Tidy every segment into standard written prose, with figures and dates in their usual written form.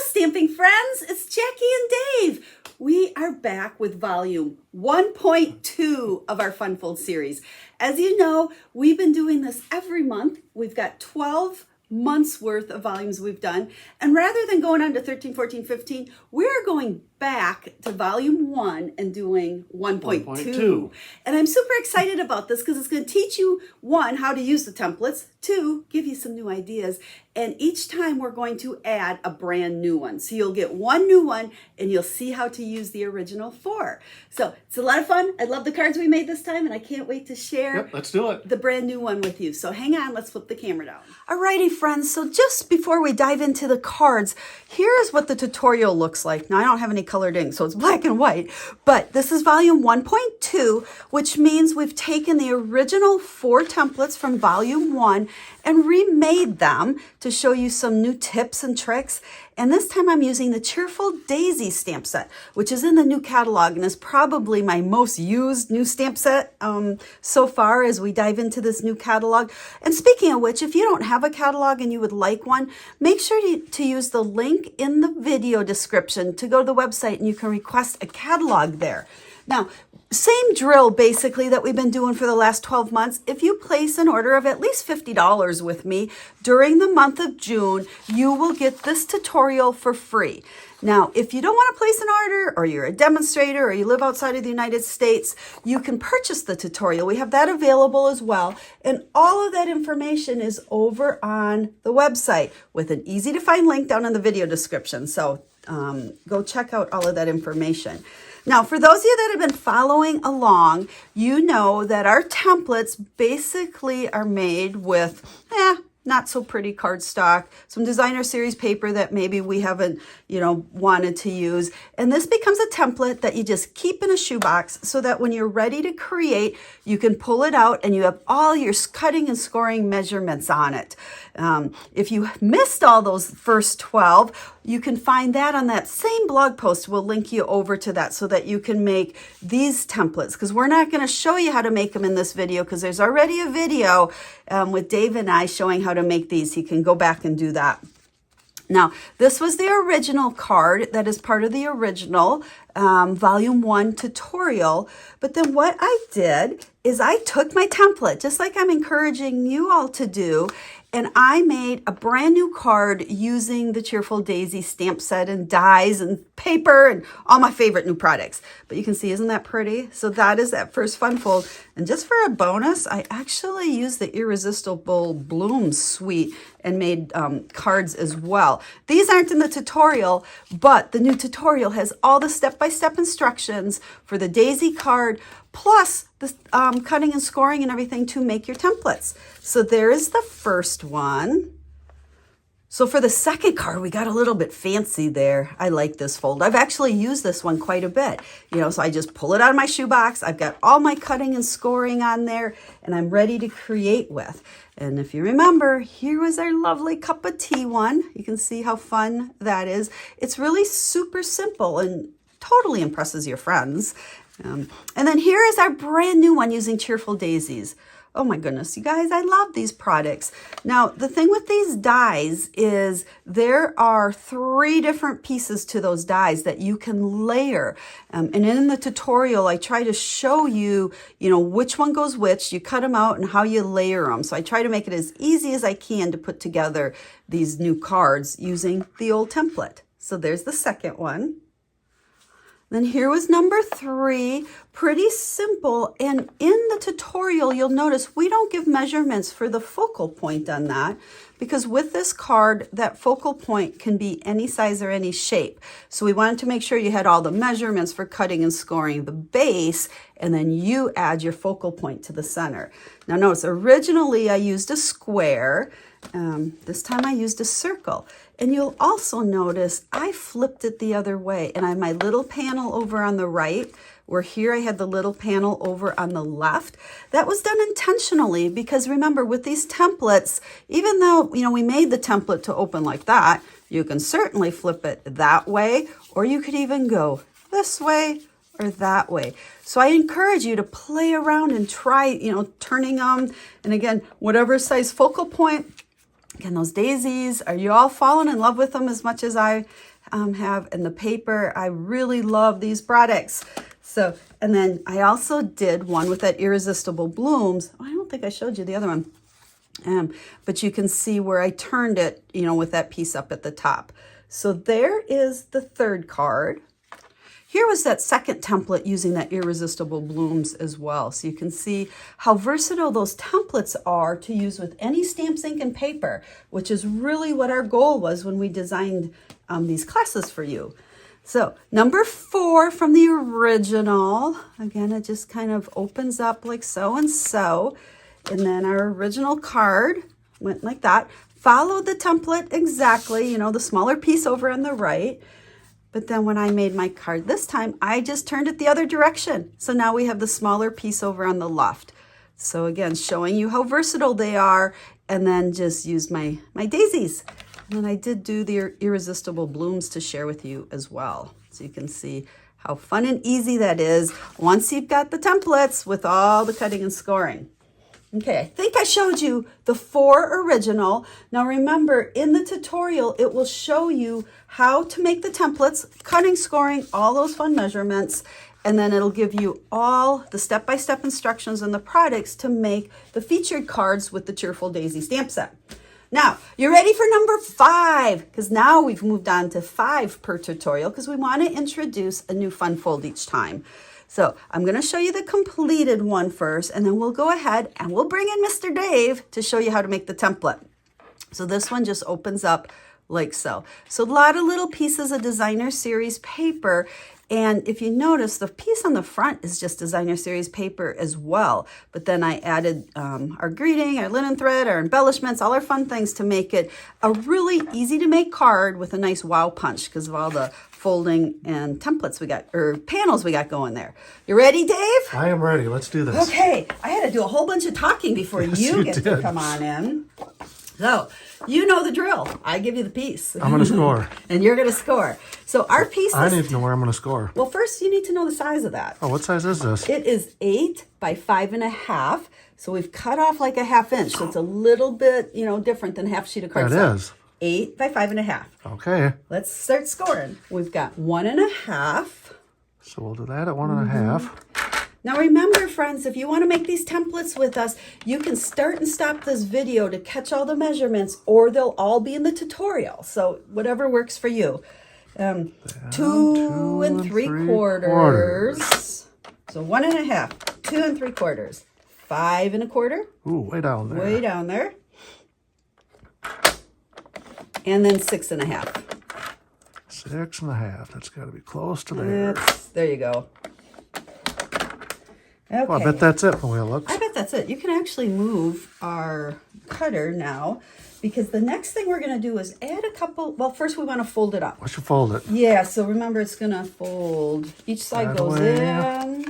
stamping friends, it's Jackie and Dave. We are back with volume 1.2 of our Funfold series. As you know, we've been doing this every month. We've got 12 months worth of volumes we've done. And rather than going on to 13, 14, 15, we're going back to volume 1 and doing 1.2. And I'm super excited about this because it's going to teach you, 1, how to use the templates, 2, give you some new ideas. And each time we're going to add a brand new one. So you'll get one new one and you'll see how to use the original 4. So it's a lot of fun. I love the cards we made this time and I can't wait to share let's do it. The brand new one with you. So hang on, let's flip the camera down. Alrighty friends, so just before we dive into the cards, here's what the tutorial looks like. Now I don't have any colored ink, so it's black and white, but this is volume 1.2, which means we've taken the original 4 templates from volume 1 and remade them to show you some new tips and tricks. And this time I'm using the Cheerful Daisies stamp set, which is in the new catalog and is probably my most used new stamp set so far as we dive into this new catalog. And speaking of which, if you don't have a catalog and you would like one, make sure to use the link in the video description to go to the website and you can request a catalog there. Now, same drill basically that we've been doing for the last 12 months. If you place an order of at least $50 with me during the month of June, you will get this tutorial for free. Now, if you don't want to place an order or you're a demonstrator or you live outside of the United States, you can purchase the tutorial. We have that available as well. And all of that information is over on the website with an easy to find link down in the video description. So go check out all of that information. Now, for those of you that have been following along, you know that our templates basically are made with, not so pretty cardstock, some designer series paper that maybe we haven't, wanted to use. And this becomes a template that you just keep in a shoebox so that when you're ready to create, you can pull it out and you have all your cutting and scoring measurements on it. If you missed all those first 12, you can find that on that same blog post. We'll link you over to that so that you can make these templates, because we're not going to show you how to make them in this video because there's already a video with Dave and I showing how to make these. You can go back and do that. Now, this was the original card that is part of the original volume 1 tutorial. But then what I did is I took my template, just like I'm encouraging you all to do, and I made a brand new card using the Cheerful Daisy stamp set and dies and paper and all my favorite new products. But you can see, isn't that pretty? So that is that first Funfold. And just for a bonus, I actually used the Irresistible Blooms Suite and made cards as well. These aren't in the tutorial, but the new tutorial has all the step-by-step instructions for the Daisy card, plus the cutting and scoring and everything to make your templates. So there is the first one. So for the second card, we got a little bit fancy there. I like this fold. I've actually used this one quite a bit. So I just pull it out of my shoebox. I've got all my cutting and scoring on there, and I'm ready to create with. And if you remember, here was our lovely cup of tea one. You can see how fun that is. It's really super simple and totally impresses your friends. And then here is our brand new one using Cheerful Daisies. Oh my goodness, you guys, I love these products. Now, the thing with these dies is there are 3 different pieces to those dies that you can layer. And in the tutorial, I try to show you, which one goes which. You cut them out and how you layer them. So I try to make it as easy as I can to put together these new cards using the old template. So there's the second one. Then here was number 3, pretty simple. And in the tutorial, you'll notice we don't give measurements for the focal point on that, because with this card, that focal point can be any size or any shape. So we wanted to make sure you had all the measurements for cutting and scoring the base, and then you add your focal point to the center. Now notice, originally I used a square. This time I used a circle. And you'll also notice I flipped it the other way, and I have my little panel over on the right, where here I had the little panel over on the left. That was done intentionally because remember, with these templates, even though, we made the template to open like that, you can certainly flip it that way, or you could even go this way or that way. So I encourage you to play around and try, turning them. And again, whatever size focal point. Again, those daisies, are you all falling in love with them as much as I have in the paper. I really love these products. So, and then I also did one with that Irresistible Blooms. Oh, I don't think I showed you the other one. But you can see where I turned it, you know, with that piece up at the top. So there is the third card. Here was that second template using that Irresistible Blooms as well. So you can see how versatile those templates are to use with any stamps, ink, and paper, which is really what our goal was when we designed these classes for you. So number 4 from the original, again, it just kind of opens up like so and so. And then our original card went like that. Followed the template exactly, you know, the smaller piece over on the right. But then when I made my card this time, I just turned it the other direction. So now we have the smaller piece over on the left. So again, showing you how versatile they are, and then just use my daisies. And then I did do the Irresistible Blooms to share with you as well. So you can see how fun and easy that is once you've got the templates with all the cutting and scoring. Okay, I think I showed you the 4 original. Now remember, in the tutorial, it will show you how to make the templates, cutting, scoring, all those fun measurements, and then it'll give you all the step-by-step instructions and the products to make the featured cards with the Cheerful Daisy stamp set. Now, you're ready for number 5, because now we've moved on to 5 per tutorial, because we want to introduce a new fun fold each time. So I'm going to show you the completed one first, and then we'll go ahead and we'll bring in Mr. Dave to show you how to make the template. So this one just opens up like so. So a lot of little pieces of designer series paper. And if you notice, the piece on the front is just designer series paper as well. But then I added our greeting, our linen thread, our embellishments, all our fun things to make it a really easy to make card with a nice wow punch because of all the folding and templates we got, or panels we got going there. You ready, Dave? I am ready. Let's do this. Okay. I had to do a whole bunch of talking before you get to come on in. So, you know the drill. I give you the piece. I'm going to score. And you're going to score. So our piece I need to know where I'm going to score. Well, first you need to know the size of that. Oh, what size is this? It is 8 by 5.5. So we've cut off like a 1/2 inch. So it's a little bit, you know, different than half sheet of cardstock. That is. 8 by 5.5. Okay. Let's start scoring. We've got 1.5. So we'll do that at 1.5. Now remember, friends, if you want to make these templates with us, you can start and stop this video to catch all the measurements, or they'll all be in the tutorial. So whatever works for you. 2 3/4. So 1.5, 2 3/4, 5 1/4. Ooh, way down there. Way down there. And then 6 1/2. 6 1/2. That's got to be close to there. There you go. Okay. Well, I bet that's it from the way it looks. I bet that's it. You can actually move our cutter now, because the next thing we're going to do is add a couple. Well, first we want to fold it up. I should fold it. Yeah, so remember it's going to fold. Each side goes in.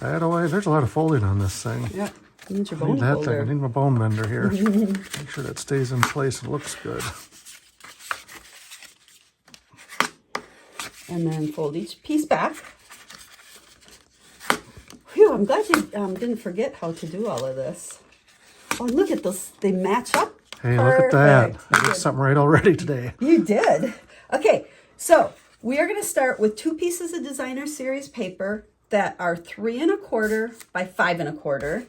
That away. There's a lot of folding on this thing. Yep. You need your I bone need that folder. thing. I need my bone mender here. Make sure that stays in place and looks good. And then fold each piece back. Phew, I'm glad you didn't forget how to do all of this. Oh, look at those. They match up. Hey, Perfect. look at that. I did something right already today. You did. Okay, so we are going to start with 2 pieces of designer series paper that are 3 1/4 by 5 1/4.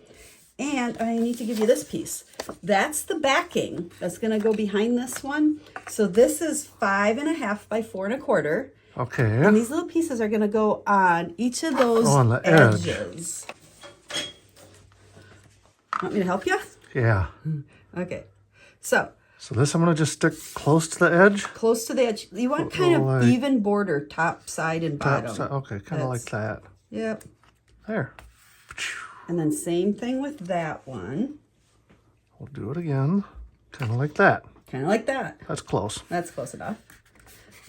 And I need to give you this piece. That's the backing that's going to go behind this one. So this is 5 1/2 by 4 1/4. Okay. And these little pieces are going to go on each of those on the edges. Want me to help you? Yeah. Okay. So this I'm going to just stick close to the edge? close to the edge. You want kind of like even border, top, side, and bottom. Top side. Okay, kind of like that. Yep. There. And then same thing with that one. We'll do it again. Kind of like that. Kind of like that. That's close. That's close enough.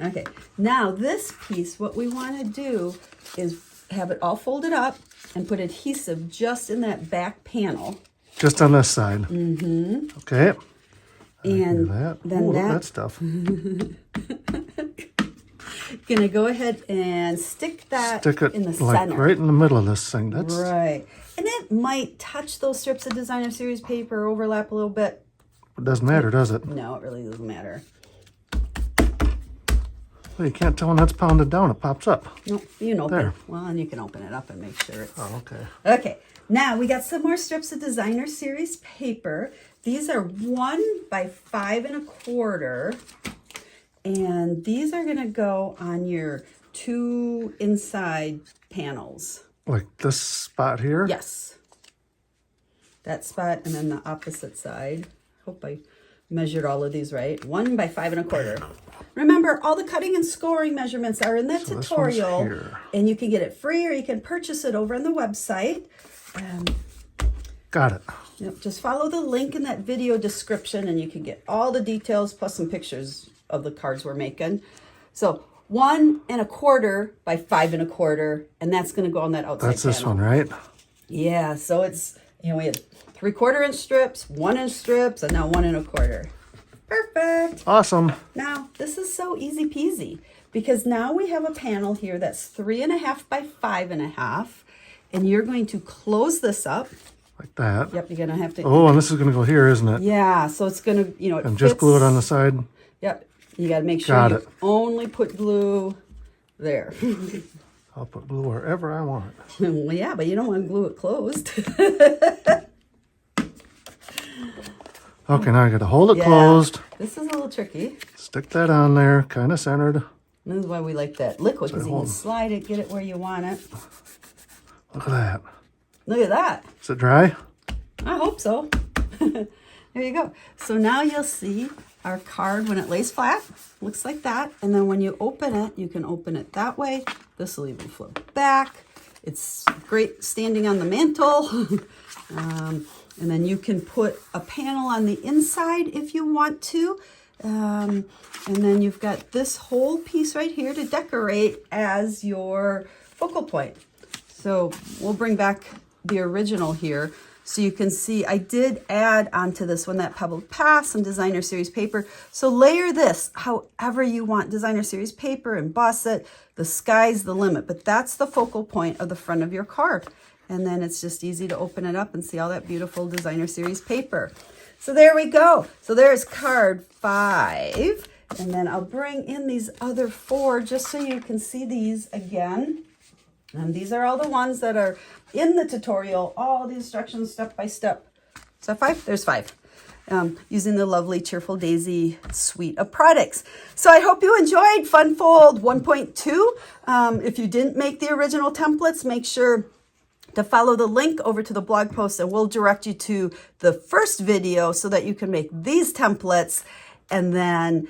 Okay. Now this piece, what we want to do is have it all folded up and put adhesive just in that back panel. Just on this side. Mm-hmm. Okay. And then look at that stuff. Gonna go ahead and stick it in the like center. right in the middle of this thing. That's right. And it might touch those strips of designer series paper, overlap a little bit. It doesn't matter, does it? No, it really doesn't matter. Well, you can't tell when that's pounded down. It pops up. No, you can open There. it. Well, and you can open it up and make sure it's... Oh, okay. Okay, now we got some more strips of designer series paper. These are 1 by 5 1/4. And these are gonna go on your 2 inside panels. Like this spot here? Yes. That spot and then the opposite side. Hope I measured all of these right. 1 by 5 1/4. Remember, all the cutting and scoring measurements are in that So this tutorial. one's here. And you can get it free or you can purchase it over on the website. Got it. Yep, just follow the link in that video description and you can get all the details plus some pictures of the cards we're making. So 1 1/4 by 5 1/4, and that's going to go on that outside That's this panel. one, right? Yeah, so it's, you know, we had 3/4 inch strips, 1 inch strips, and now 1 1/4. Perfect. Awesome. Now, this is so easy peasy because now we have a panel here that's 3 1/2 by 5 1/2, and you're going to close this up. Like that. Yep, you're going to have to. Oh, and this is going to go here, isn't it? Yeah, so it's going to, you know, it And just fits. glue it on the side. Yep, you got to make sure Got you it. only put glue there. I'll put glue wherever I want. Well, yeah, but you don't want to glue it closed. Okay, now I got to hold it Yeah, closed. This is a little tricky. Stick that on there, kind of centered. This is why we like that liquid, because you can hold. slide it, get it where you want it. Look at that. Look at that. Is it dry? I hope so. There you go. So now you'll see our card when it lays flat. Looks like that. And then when you open it, you can open it that way. This will even flip back. It's great standing on the mantle. And then you can put a panel on the inside if you want to. And then you've got this whole piece right here to decorate as your focal point. So we'll bring back the original here so you can see I did add onto this one that pebbled pass some designer series paper. So layer this however you want. Designer series paper, emboss it. The sky's the limit, but that's the focal point of the front of your card. And then it's just easy to open it up and see all that beautiful designer series paper. So there we go. So there's card 5. And then I'll bring in these other 4 just so you can see these again. And these are all the ones that are in the tutorial, all the instructions step by step. Is that 5? There's 5. Using the lovely Cheerful Daisy suite of products. So I hope you enjoyed Funfold 1.2. If you didn't make the original templates, make sure to follow the link over to the blog post and we'll direct you to the first video so that you can make these templates. And then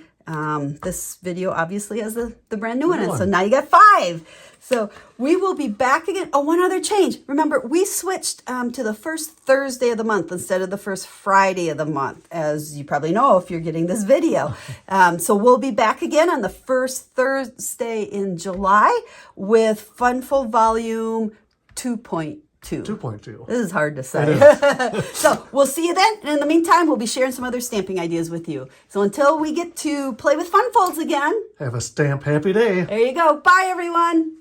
this video obviously has the brand new one in it. So now you got 5. So we will be back again. Oh, one other change. Remember, we switched to the first Thursday of the month instead of the first Friday of the month, as you probably know if you're getting this video. So we'll be back again on the first Thursday in July with Funfold Volume 2.2. 2.2. This is hard to say. So we'll see you then. And in the meantime, we'll be sharing some other stamping ideas with you. So until we get to play with Funfolds again. Have a stamp happy day. There you go. Bye, everyone.